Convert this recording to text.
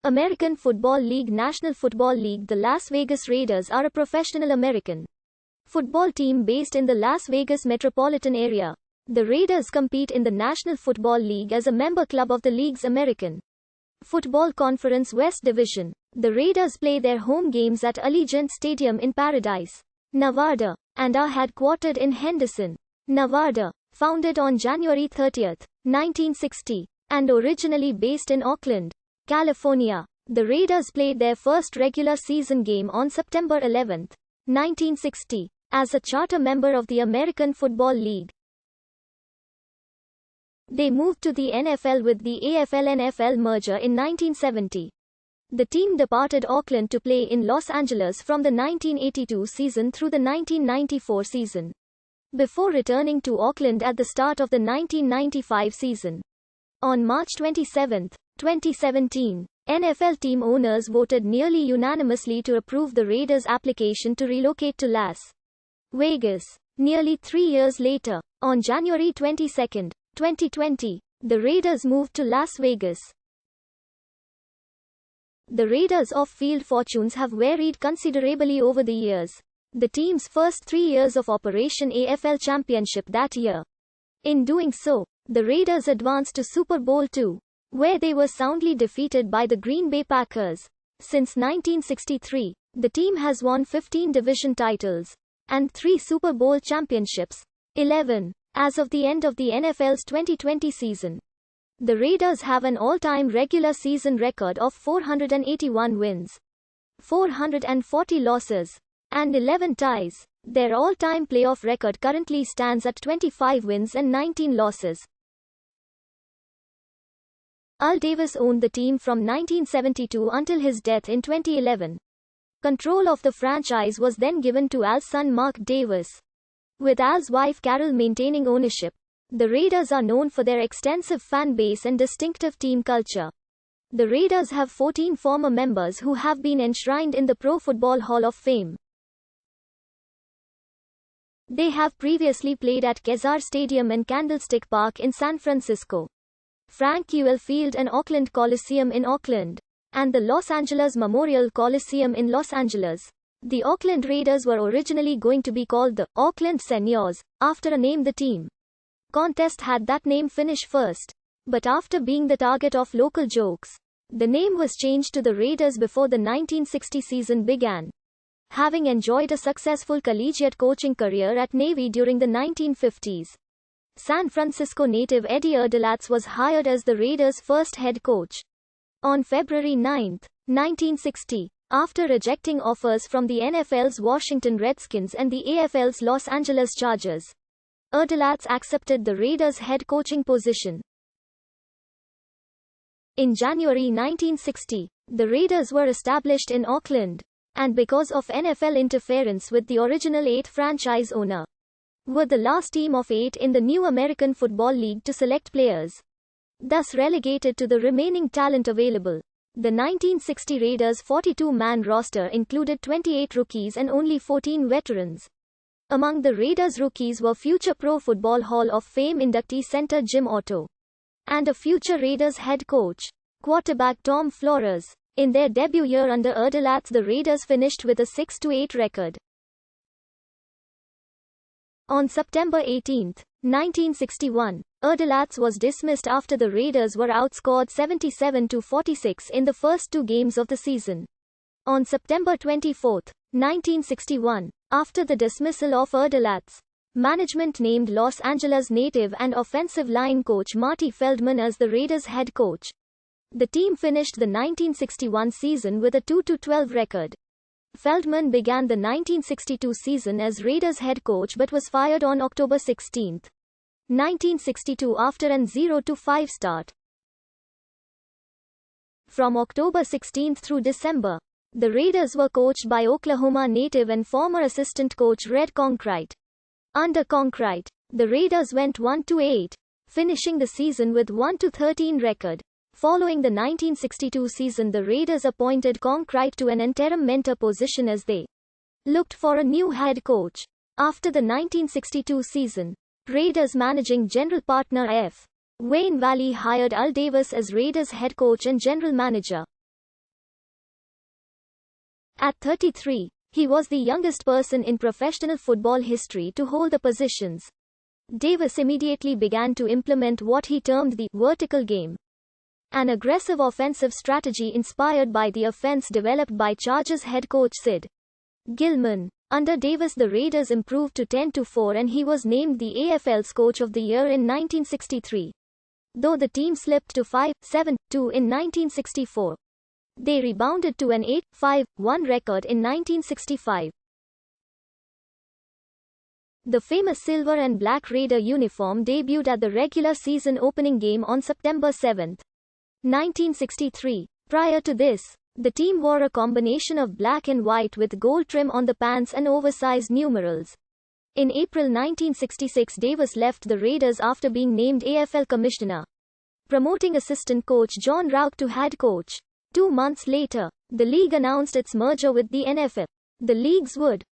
American Football League. National Football League. The Las Vegas Raiders are a professional American football team based in the Las Vegas metropolitan area. The Raiders compete in the National Football League as a member club of the league's American Football Conference West Division. The Raiders play their home games at Allegiant Stadium in Paradise, Nevada, and are headquartered in Henderson, Nevada. Founded on January 30, 1960, and originally based in Oakland, California, the Raiders played their first regular season game on September 11, 1960, as a charter member of the American Football League. They moved to the NFL with the AFL-NFL merger in 1970. The team departed Oakland to play in Los Angeles from the 1982 season through the 1994 season, before returning to Oakland at the start of the 1995 season. On March 27, 2017, NFL team owners voted nearly unanimously to approve the Raiders' application to relocate to Las Vegas. Nearly 3 years later, on January 22, 2020, the Raiders moved to Las Vegas. The Raiders' off-field fortunes have varied considerably over the years. The team's first 3 years of Operation AFL Championship that year. In doing so, the Raiders advanced to Super Bowl II, where they were soundly defeated by the Green Bay Packers. Since 1963, the team has won 15 division titles and 3 Super Bowl championships, 11, as of the end of the NFL's 2020 season. The Raiders have an all-time regular season record of 481 wins, 440 losses, and 11 ties. Their all-time playoff record currently stands at 25 wins and 19 losses. Al Davis owned the team from 1972 until his death in 2011. Control of the franchise was then given to Al's son Mark Davis, with Al's wife Carol maintaining ownership. The Raiders are known for their extensive fan base and distinctive team culture. The Raiders have 14 former members who have been enshrined in the Pro Football Hall of Fame. They have previously played at Kezar Stadium and Candlestick Park in San Francisco, Frank Ewell Field and Oakland Coliseum in Oakland, and the Los Angeles Memorial Coliseum in Los Angeles. The Oakland Raiders were originally going to be called the Oakland Seniors, after a name the team contest had that name finish first. But after being the target of local jokes, the name was changed to the Raiders before the 1960 season began. Having enjoyed a successful collegiate coaching career at Navy during the 1950s, San Francisco native Eddie Erdelatz was hired as the Raiders' first head coach. On February 9, 1960, after rejecting offers from the NFL's Washington Redskins and the AFL's Los Angeles Chargers, Erdelatz accepted the Raiders' head coaching position. In January 1960, the Raiders were established in Oakland, and because of NFL interference with the original 8 franchise owner, were the last team of 8 in the new American Football League to select players, thus relegated to the remaining talent available. The 1960 Raiders' 42-man roster included 28 rookies and only 14 veterans. Among the Raiders' rookies were future Pro Football Hall of Fame inductee center Jim Otto, and a future Raiders head coach, quarterback Tom Flores. In their debut year under Erdelatz, the Raiders finished with a 6-8 record. On September 18, 1961, Erdelatz was dismissed after the Raiders were outscored 77-46 in the first 2 games of the season. On September 24, 1961, after the dismissal of Erdelatz, management named Los Angeles native and offensive line coach Marty Feldman as the Raiders head coach. The team finished the 1961 season with a 2-12 record. Feldman began the 1962 season as Raiders head coach but was fired on October 16, 1962 after an 0-5 start. From October 16 through December, the Raiders were coached by Oklahoma native and former assistant coach Red Conkright. Under Conkright, the Raiders went 1-8, finishing the season with 1-13 record. Following the 1962 season, the Raiders appointed Conkright to an interim mentor position as they looked for a new head coach. After the 1962 season, Raiders managing general partner F. Wayne Valley hired Al Davis as Raiders head coach and general manager. At 33, he was the youngest person in professional football history to hold the positions. Davis immediately began to implement what he termed the vertical game, an aggressive offensive strategy inspired by the offense developed by Chargers head coach Sid Gilman. Under Davis, the Raiders improved to 10-4 and he was named the AFL's Coach of the Year in 1963. Though the team slipped to 5-7-2 in 1964, they rebounded to an 8-5-1 record in 1965. The famous silver and black Raider uniform debuted at the regular season opening game on September 7, 1963. Prior to this, the team wore a combination of black and white with gold trim on the pants and oversized numerals. In April 1966, Davis left the Raiders after being named AFL commissioner, promoting assistant coach John Rauch to head coach. 2 months later, the league announced its merger with the NFL. The leagues would